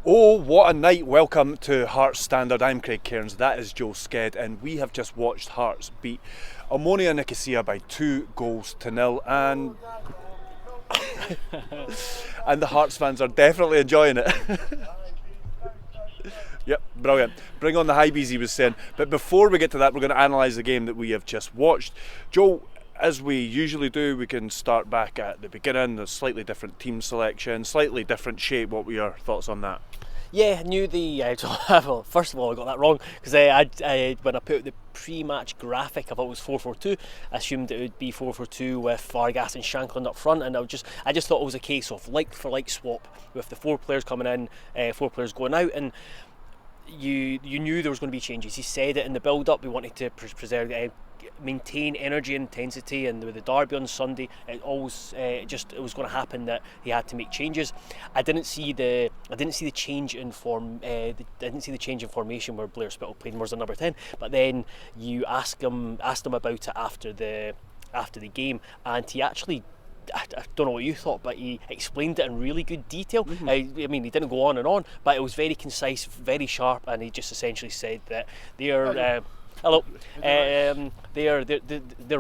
Oh, what a night. Welcome to Hearts Standard. I'm Craig Cairns, that is Joe Sked, and we have just watched Hearts beat Omonia Nicosia by 2-0, and and the Hearts fans are definitely enjoying it. Yep, brilliant. Bring on the high bees, he was saying. But before we get to that, we're going to analyse the game that we have just watched. Joe, as we usually do, we can start back at the beginning. There's slightly different team selection, slightly different shape. What were your thoughts on that? Yeah, knew the. Well, first of all, I got that wrong because when I put the pre-match graphic of it was 4-4-2, I assumed it would be 4-4-2 with Vargas and Shankland up front, and I just thought it was a case of like for like swap with the 4 players coming in, 4 players going out, and you knew there was going to be changes. He said it in the build-up. We wanted to preserve. Maintain energy and intensity, and with the derby on Sunday, it always it was going to happen that he had to make changes. I didn't see the change in form. I didn't see the change in formation where Blair Spittle played more as a number 10. But then you asked him about it after the game, and he actually. I don't know what you thought, but he explained it in really good detail. Mm-hmm. I mean, he didn't go on and on, but it was very concise, very sharp, and he just essentially said that they are. Hello. Their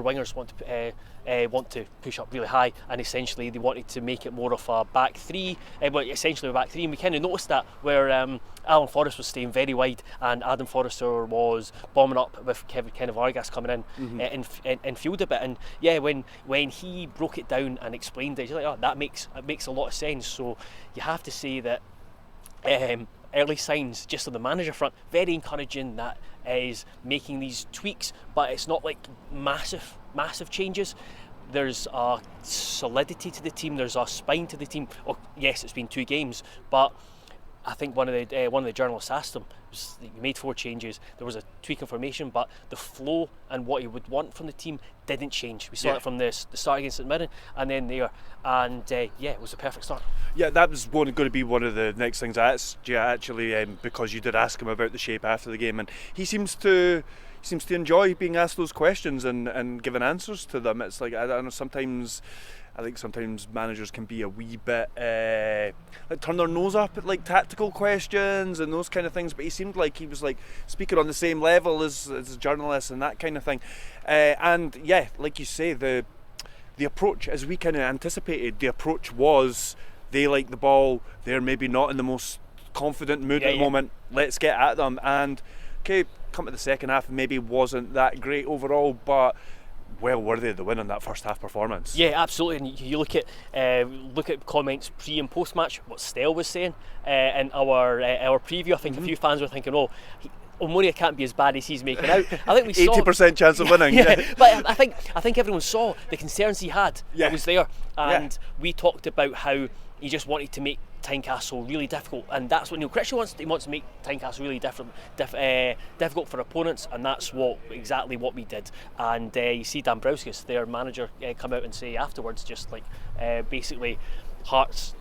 wingers want to push up really high, and essentially they wanted to make it more of a back three. Essentially a back three, and we kind of noticed that where Alan Forrest was staying very wide, and Adam Forrester was bombing up with Kevin Vargas coming in and field a bit. And yeah, when he broke it down and explained it, you're like, oh, that makes a lot of sense. So you have to say that. Early signs just on the manager front, very encouraging that is making these tweaks, but it's not like massive changes. There's a solidity to the team, there's a spine to the team. Oh, yes, it's been 2 games, but I think one of the journalists asked him, you made 4 changes, there was a tweak in formation, but the flow and what he would want from the team didn't change. We saw it from the start against St Mirren, and then there, and it was a perfect start. Yeah, that was going to be one of the next things I asked you actually, because you did ask him about the shape after the game, and he seems to enjoy being asked those questions and given answers to them. It's like, I don't know, sometimes managers can be a wee bit like turn their nose up at like tactical questions and those kind of things, but he seemed like he was like speaking on the same level as journalists and that kind of thing. And yeah, like you say, the approach, as we kind of anticipated, the approach was they like the ball, they're maybe not in the most confident mood at the moment, let's get at them. And okay, come to the second half, maybe wasn't that great overall, but well worthy of the win on that first half performance. Yeah, absolutely. And you look at comments pre and post match, what Stell was saying in our preview. I think a few fans were thinking, Omonia can't be as bad as he's making out. I think we saw 80% chance of winning. But I think everyone saw the concerns he had. It was there, and we talked about how he just wanted to make Tynecastle really difficult, and that's what Neil Critchley wants. He wants to make Tynecastle really difficult for opponents, and that's exactly what we did. And you see Dan Browskis, their manager, come out and say afterwards, just like basically Hearts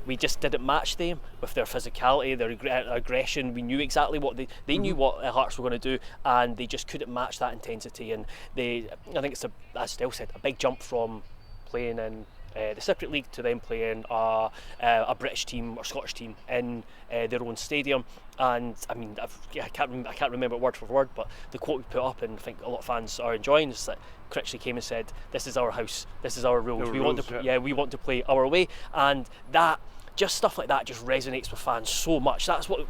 we just didn't match them with their physicality, their aggression. We knew exactly what they knew what Hearts were going to do, and they just couldn't match that intensity. And I think it's as Stell said, a big jump from playing in the Cypriot League to then playing a British team or Scottish team in their own stadium. And I mean, I can't remember word for word, but the quote we put up, and I think a lot of fans are enjoying, is that Critchley came and said, "This is our house, this is our rules. We want to play our way," and that. Just stuff like that just resonates with fans so much. That's what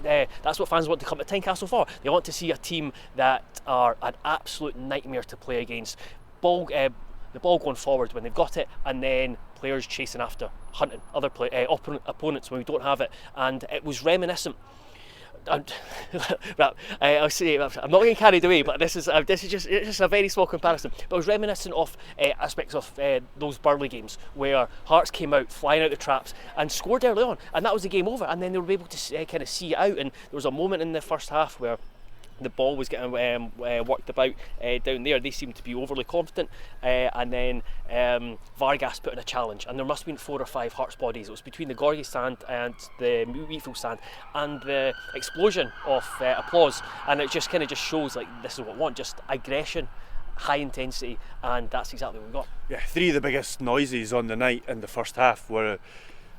fans want to come to Tynecastle for. They want to see a team that are an absolute nightmare to play against. The ball going forward when they've got it, and then players chasing after, hunting other opponents when we don't have it. And it was reminiscent. I'll say I'm not getting carried away, but this is just a very small comparison. But it was reminiscent of aspects of those Burnley games where Hearts came out flying out the traps and scored early on, and that was the game over. And then they were able to kind of see it out. And there was a moment in the first half where the ball was getting worked about down there. They seemed to be overly confident, and then Vargas put in a challenge, and there must have been 4 or 5 Hearts bodies. It was between the Gorgie stand and the Wheatfield stand, and the explosion of applause, and it just kind of just shows like this is what we want, just aggression, high intensity, and that's exactly what we got. Yeah, 3 of the biggest noises on the night in the first half were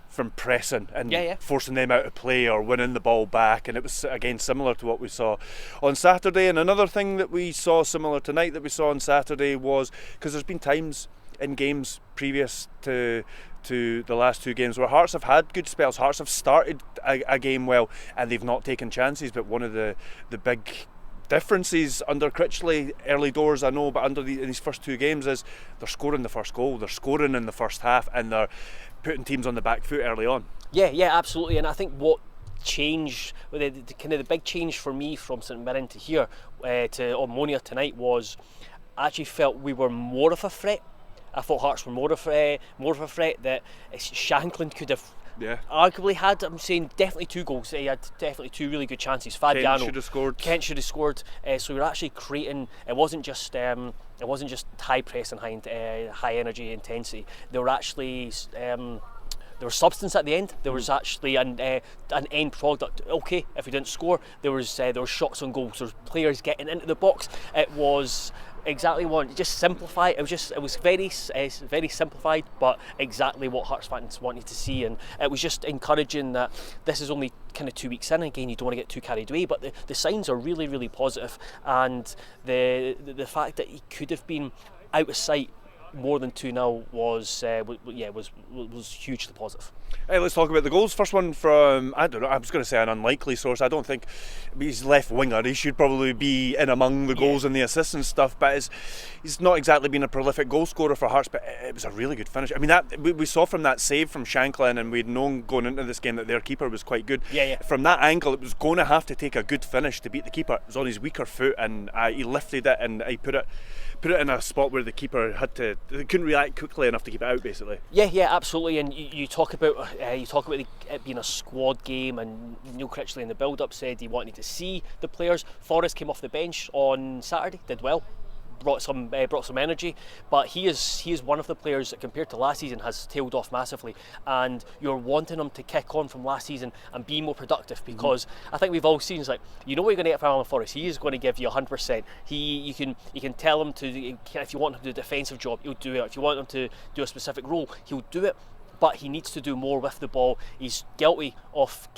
from pressing and Yeah. forcing them out of play or winning the ball back, and it was again similar to what we saw on Saturday. And another thing that we saw similar tonight that we saw on Saturday was, because there's been times in games previous to the last two games where Hearts have had good spells. Hearts have started a game well and they've not taken chances, but one of the big differences under Critchley early doors, I know, but in these first two games is they're scoring the first goal, they're scoring in the first half, and they're putting teams on the back foot early on. Yeah, absolutely. And I think what changed, the kind of the big change for me from St Mirren to here to Omonia tonight was I actually felt we were more of a threat. I thought Hearts were more of a threat, that Shanklin could have arguably had, I'm saying, definitely two goals. He had definitely two really good chances. Fabiano, Kent should have scored. So we were actually creating. It wasn't just high press and high energy intensity. There were actually there was substance at the end. There was actually an end product. Okay, if we didn't score, there was shots on goals. There was players getting into the box. It was exactly what, just simplify. It was very simplified, but exactly what Hearts fans wanted to see. And it was just encouraging that this is only kind of 2 weeks in. Again, you don't want to get too carried away, but the signs are really, really positive. And the fact that he could have been out of sight more than 2-0 was hugely positive. Hey, let's talk about the goals. First one from, I don't know, I was going to say an unlikely source. I don't think he's left winger. He should probably be in among the goals and the assists and stuff, but he's not exactly been a prolific goal scorer for Hearts, but it was a really good finish. I mean, that we saw from that save from Shanklin, and we'd known going into this game that their keeper was quite good. Yeah. From that angle, it was going to have to take a good finish to beat the keeper. It was on his weaker foot, and he lifted it, and he put it in a spot where the keeper they couldn't react quickly enough to keep it out, basically. Yeah, absolutely. And you talk about it being a squad game, and Neil Critchley in the build-up said he wanted to see the players. Forrest came off the bench on Saturday, did well, brought some energy, but he is one of the players that compared to last season has tailed off massively, and you're wanting him to kick on from last season and be more productive, because I think we've all seen, it's like, you know what you're going to get from Alan Forrest. He is going to give you 100%. You can tell him to, if you want him to do a defensive job, he'll do it. If you want him to do a specific role, he'll do it. But he needs to do more with the ball. He's guilty of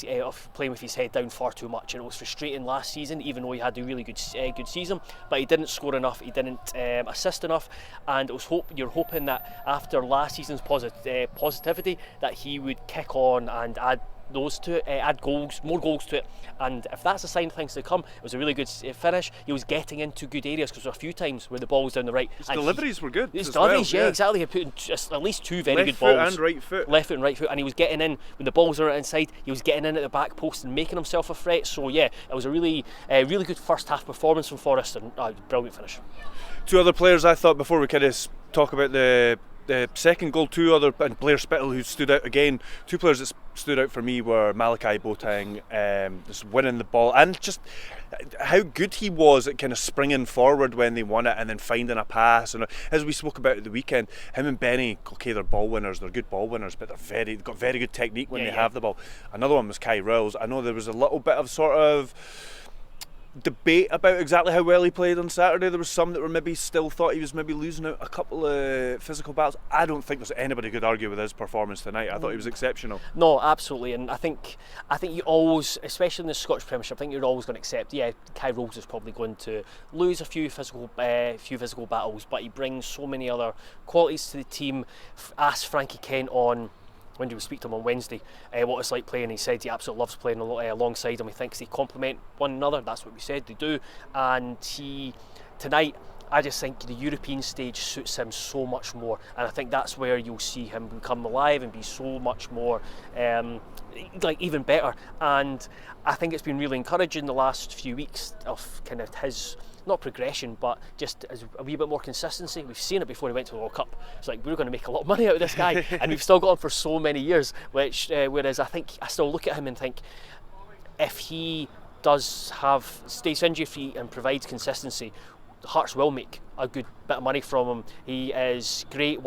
of playing with his head down far too much, and it was frustrating last season, even though he had a really good season. But he didn't score enough, he didn't assist enough, and you're hoping that after last season's positivity, that he would kick on and add those to it, add more goals to it. And if that's a sign of things to come, it was a really good finish. He was getting into good areas, because there were a few times where the ball was down the right. His deliveries were good. His deliveries, yeah, exactly. He put in at least two very good balls. Left foot and right foot. Left foot and right foot, and he was getting in when the balls were inside. He was getting in at the back post and making himself a threat. So yeah, it was a really good first half performance from Forrest, and brilliant finish. Two other players I thought, before we kind of talk about the second goal, and Blair Spittle, who stood out again. Two players that stood out for me were Malachi Boateng, just winning the ball, and just how good he was at kind of springing forward when they won it and then finding a pass. And as we spoke about at the weekend, him and Benny, okay, they're ball winners, they're good ball winners, but they've got very good technique when they have the ball. Another one was Kai Rowles. I know there was a little bit of sort of debate about exactly how well he played on Saturday. There was some that were maybe still thought he was maybe losing out a couple of physical battles. I don't think there's anybody could argue with his performance tonight. I thought he was exceptional. No, absolutely, and I think you always, especially in the Scottish Premiership, I think you're always going to accept, Kai Rowles is probably going to lose a few physical battles, but he brings so many other qualities to the team. Ask Frankie Kent on, when did we speak to him on Wednesday, what it's like playing. He said he absolutely loves playing alongside him. He thinks they complement one another. That's what we said they do. And tonight, I just think the European stage suits him so much more, and I think that's where you'll see him become alive and be so much more even better. And I think it's been really encouraging the last few weeks of kind of his, not progression, but just as a wee bit more consistency. We've seen it before he went to the World Cup. It's like, we're going to make a lot of money out of this guy, and we've still got him for so many years. Whereas I think I still look at him and think, if he stays injury free and provides consistency, Hearts will make a good bit of money from him. He is great.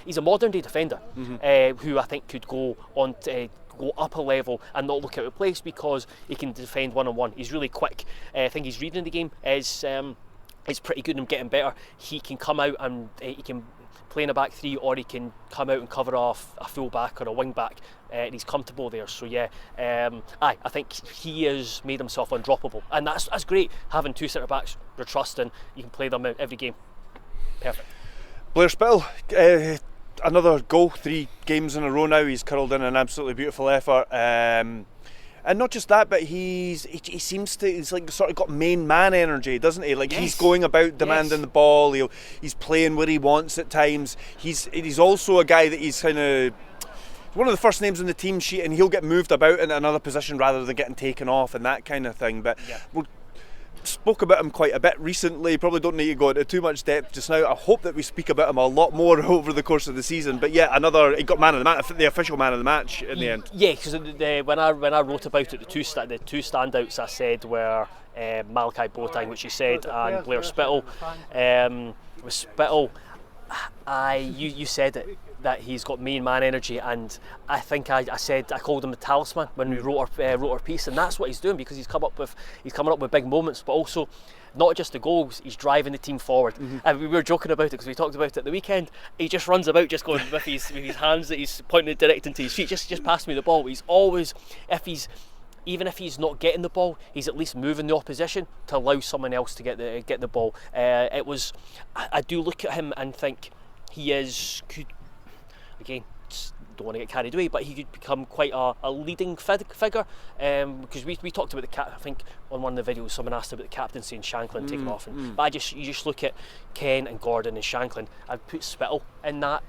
He's a modern day defender, who I think could go on to go up a level and not look out of place, because he can defend one-on-one. He's really quick. I think his reading the game is pretty good and getting better. He can come out and he can playing a back three, or he can come out and cover off a full back or a wing back, and he's comfortable there. So yeah, I think he has made himself undroppable, and that's great, having two centre backs you're trusting. You can play them every game. Perfect. Blair Spittle, another goal, 3 games in a row now. He's curled in an absolutely beautiful effort. And not just that, but he seems to, he's like sort of got main man energy, doesn't he? Like, yes. He's going about demanding the ball. He's playing where he wants at times. He's also a guy that he's kind of one of the first names on the team sheet, and he'll get moved about in another position rather than getting taken off and that kind of thing. But we spoke about him quite a bit recently. Probably don't need to go into too much depth just now. I hope that we speak about him a lot more over the course of the season. But yeah, he got man of the match, the official man of the match in the end. Yeah, because when I wrote about it, the two standouts I said were Malachi Boateng, which you said, and Blair Spittle. With Spittle, you said it, that he's got main man energy, and I think I called him the talisman when we wrote our piece, and that's what he's doing, because he's coming up with big moments, but also not just the goals, he's driving the team forward. And we were joking about it because we talked about it at the weekend. He just runs about, just going with his hands that he's pointing direct into his feet, just pass me the ball. He's always, even if he's not getting the ball, he's at least moving the opposition to allow someone else to get the ball. I do look at him and think he could, again, don't want to get carried away, but he could become quite a leading figure, because we talked about the I think on one of the videos someone asked about the captaincy and Shanklin taking off, but you just look at Ken and Gordon and Shanklin. I'd put Spittle in that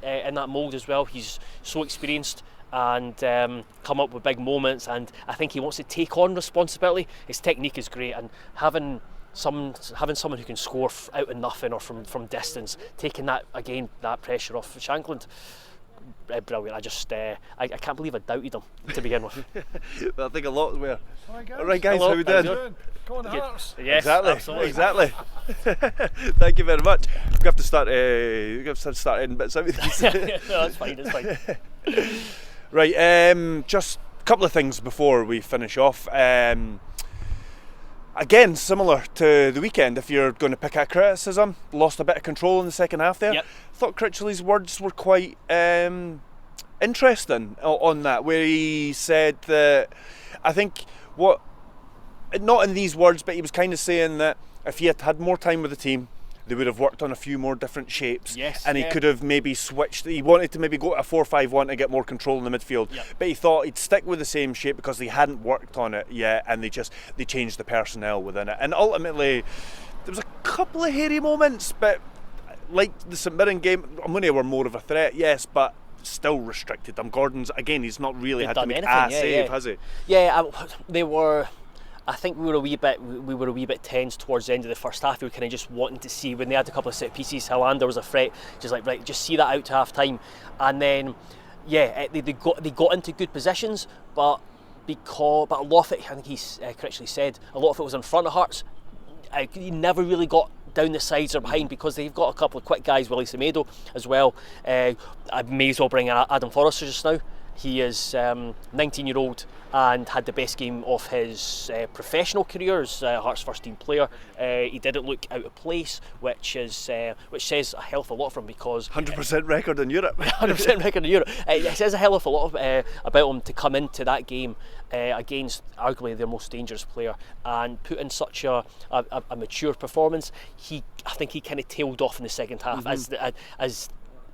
mould as well. He's so experienced and come up with big moments, and I think he wants to take on responsibility. His technique is great, and having someone who can score out of nothing or from distance, taking that pressure off Shanklin. Brilliant. I can't believe I doubted him to begin with. Well, I think a lot were. All right, guys, how we doing? Go on, Hearts. Yes, exactly. Thank you very much. We have to start editing bits out of these. No, that's fine. Right, just a couple of things before we finish off. Again, similar to the weekend, if you're going to pick out criticism, lost a bit of control in the second half there. Yep. I thought Critchley's words were quite interesting on that, where he said that, I think, not in these words, but he was kind of saying that if he had had more time with the team, they would have worked on a few more different shapes, and he could have maybe switched. He wanted to maybe go to a 4-5-1 to get more control in the midfield, but he thought he'd stick with the same shape because they hadn't worked on it yet, and they changed the personnel within it. And ultimately, there was a couple of hairy moments, but like the St Mirren game, Omonia were more of a threat, yes, but still restricted them. Gordon's, again, he's not really had to make a save, has he? Yeah, they were. I think we were a wee bit tense towards the end of the first half. We were kind of just wanting to see, when they had a couple of set pieces, Hollander was a threat, just like, right, just see that out to half time. And then they got into good positions, but a lot of it, I think he's correctly said, a lot of it was in front of Hearts. He never really got down the sides or behind, because they've got a couple of quick guys, Willie Semedo as well. I may as well bring in Adam Forrester just now. He is 19-year-old and had the best game of his professional career as Hearts first team player. He didn't look out of place, which says a hell of a lot from him, because 100% record in Europe. 100% record in Europe. It says a hell of a lot about him to come into that game against arguably their most dangerous player and put in such a mature performance. I think he kind of tailed off in the second half as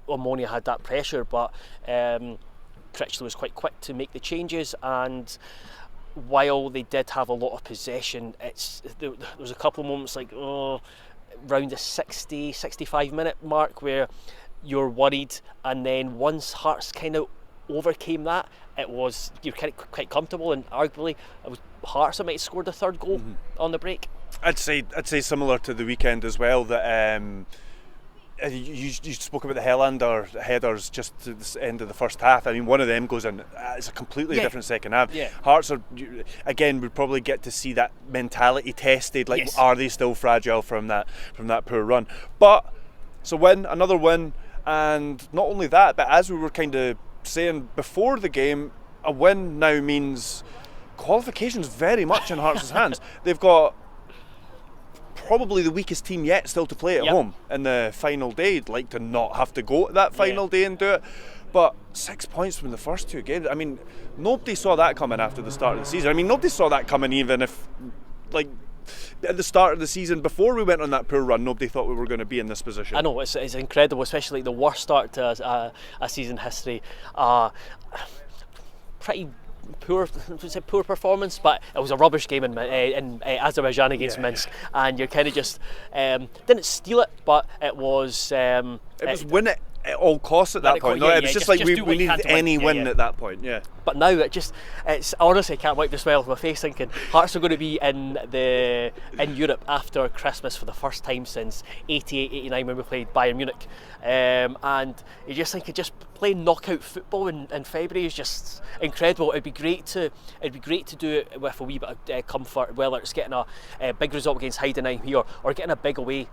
Omonia had that pressure, but Critchley was quite quick to make the changes, and while they did have a lot of possession, there was a couple of moments like around the 60-65 minute mark where you're worried, and then once Hearts kind of overcame that, you're kind of quite comfortable, and arguably it was Hearts that might have scored the third goal on the break. I'd say similar to the weekend as well, that you spoke about the Hellander headers just to the end of the first half. I mean, one of them goes in. It's a completely different second half. Yeah. Hearts would probably get to see that mentality tested. Like, are they still fragile from that poor run? But it's another win, and not only that, but as we were kind of saying before the game, a win now means qualification's very much in Hearts' hands. They've got probably the weakest team yet still to play at home in the final day. I'd like to not have to go to that final day and do it. But 6 points from the first two games, I mean, nobody saw that coming after the start of the season. I mean, nobody saw that coming even if, like, at the start of the season, before we went on that poor run, nobody thought we were going to be in this position. I know, it's incredible, especially the worst start to a season history. Pretty poor performance, but it was a rubbish game in Azerbaijan against Minsk, and you kind of just didn't steal it, but it was win it at all costs at that point. It was just like we needed any win at that point. Yeah. But now it's honestly, I can't wipe the smile off my face thinking Hearts are going to be in Europe after Christmas for the first time since 88-89 when we played Bayern Munich, and you just think just playing knockout football in February is just incredible. It'd be great to do it with a wee bit of comfort, whether it's getting a big result against Heidenheim here or getting a big away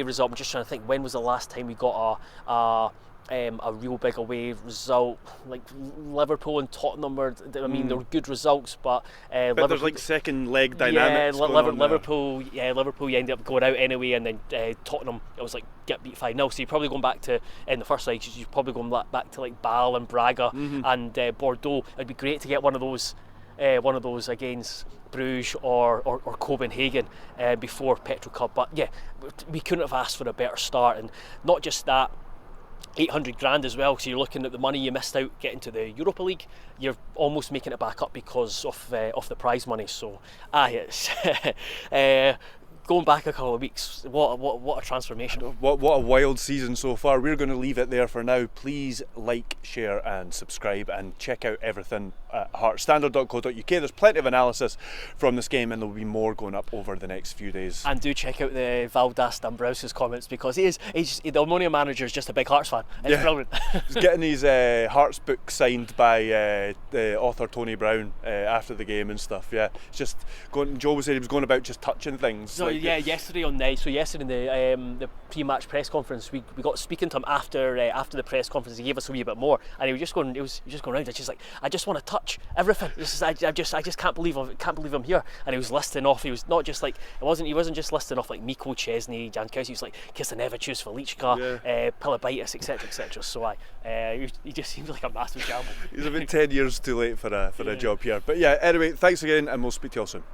result. I'm just trying to think, when was the last time we got a real big away result? Like Liverpool and Tottenham they're good results, but there's like second leg dynamics. Liverpool you ended up going out anyway, and then Tottenham, it was like get beat 5-0. So you're probably going back to, in the first leg, you're probably going back to like Bâle and Braga and Bordeaux. It'd be great to get one of those against Bruges or Copenhagen before Petro Cup. But yeah, we couldn't have asked for a better start, and not just that. 800 grand as well, so you're looking at the money you missed out getting to the Europa League. You're almost making it back up because of the prize money. So it's going back a couple of weeks, what a transformation. What a wild season so far. We're going to leave it there for now. Please like, share and subscribe, and check out everything at heartstandard.co.uk. There's plenty of analysis from this game, and there'll be more going up over the next few days. And do check out the Valdas Dambrausis comments, because the Omonia manager is just a big Hearts fan. It's brilliant. He's getting his Hearts book signed by the author Tony Brown after the game and stuff. Yeah, it's just going. Joe was saying he was going about just touching things. No, yesterday in the pre-match press conference, we got speaking to him after the press conference. He gave us a wee bit more, and he was just going around. It's just like, I just want to touch everything. I just can't believe I'm here. And he was listing off. He was not just like he wasn't just listing off like Miko, Chesney, Tynecastle. He was like Kisanevicius, Velička, Pilibaitis, etc. So he just seems like a massive gamble. He's about 10 years too late for a job here. But yeah, anyway, thanks again, and we'll speak to you all soon.